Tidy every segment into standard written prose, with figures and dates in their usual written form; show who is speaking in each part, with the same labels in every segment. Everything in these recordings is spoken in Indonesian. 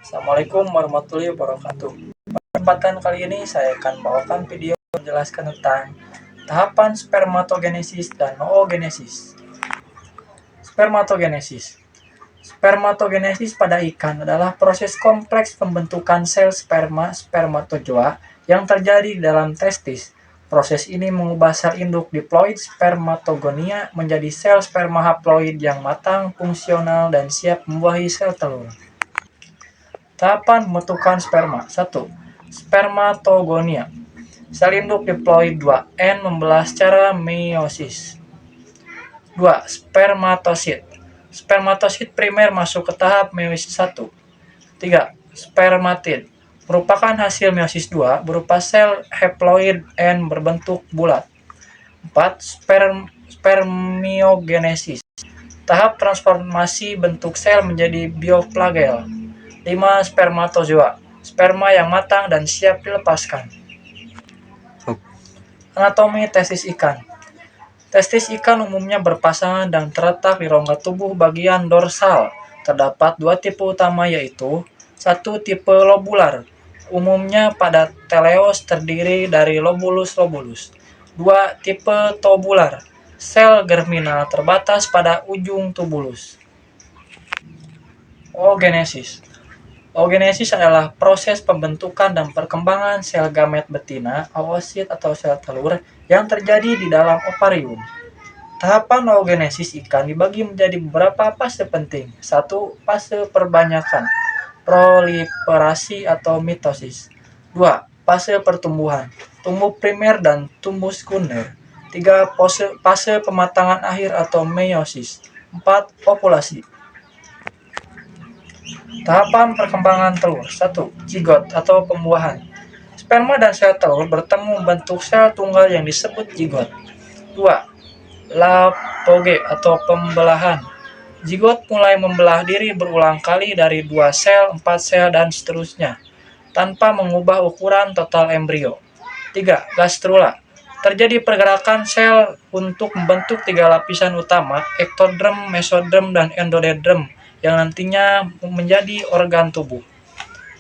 Speaker 1: Assalamualaikum warahmatullahi wabarakatuh. Kesempatan kali ini saya akan bawakan video menjelaskan tentang tahapan spermatogenesis dan oogenesis. Spermatogenesis. Spermatogenesis pada ikan adalah proses kompleks pembentukan sel sperma spermatozoa yang terjadi di dalam testis. Proses ini mengubah sel induk diploid spermatogonia menjadi sel sperma haploid yang matang, fungsional, dan siap membuahi sel telur. Tahapan pembentukan sperma. 1. Spermatogonia. Sel induk diploid 2N membelah secara meiosis. 2. Spermatosit. Spermatosit primer masuk ke tahap meiosis 1. 3. Spermatid. Merupakan hasil meiosis 2 berupa sel haploid N berbentuk bulat. 4. Spermiogenesis. Tahap transformasi bentuk sel menjadi bioflagel. 5. Spermatozoa. Sperma yang matang dan siap dilepaskan. Anatomi testis ikan. Testis ikan umumnya berpasangan dan terletak di rongga tubuh bagian dorsal. Terdapat dua tipe utama yaitu 1. Tipe lobular. Umumnya pada teleos terdiri dari lobulus. 2. Tipe tubular. Sel germinal terbatas pada ujung tubulus. Oogenesis. Oogenesis adalah proses pembentukan dan perkembangan sel gamet betina, oosit atau sel telur yang terjadi di dalam ovarium. Tahapan oogenesis ikan dibagi menjadi beberapa fase penting. 1. Fase perbanyakan, proliferasi atau mitosis. 2. Fase pertumbuhan, tumbuh primer dan tumbuh sekunder. 3. Fase pematangan akhir atau meiosis. 4. Ovulasi. Tahapan perkembangan telur. 1. Zigot atau pembuahan. Sperma dan sel telur bertemu membentuk sel tunggal yang disebut zigot. 2. Lactoge atau pembelahan. Zigot mulai membelah diri berulang kali dari 2 sel, 4 sel, dan seterusnya, tanpa mengubah ukuran total embrio. 3. Gastrula. Terjadi pergerakan sel untuk membentuk 3 lapisan utama, ektoderm, mesoderm, dan endodendrum, yang nantinya menjadi organ tubuh.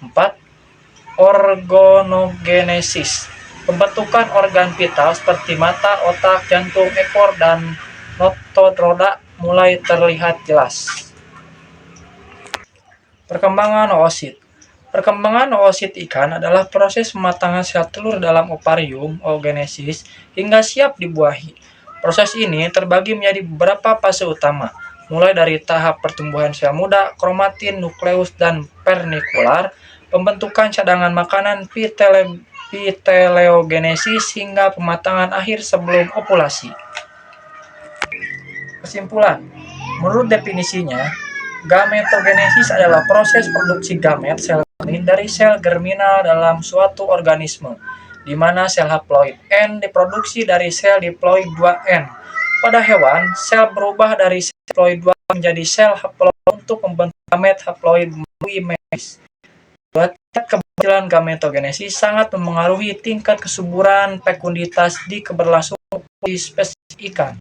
Speaker 1: 4. Organogenesis. Pembentukan organ vital seperti mata, otak, jantung, ekor, dan otot roda mulai terlihat jelas. Perkembangan oosit. Perkembangan oosit ikan adalah proses pematangan sel telur dalam ovarium, oogenesis, hingga siap dibuahi. Proses ini terbagi menjadi beberapa fase utama, mulai dari tahap pertumbuhan sel muda, kromatin, nukleus, dan vernikular, pembentukan cadangan makanan, viteleogenesis, hingga pematangan akhir sebelum ovulasi. Kesimpulan, menurut definisinya, gametogenesis adalah proses produksi gamet sel janin dari sel germinal dalam suatu organisme, di mana sel haploid N diproduksi dari sel diploid 2N. Pada hewan, sel berubah dari sel diploid 2 menjadi sel haploid untuk membentuk gamet haploid melalui meiosis. Tingkat keberhasilan gametogenesis sangat memengaruhi tingkat kesuburan fekunditas di keberlangsungan spesies ikan.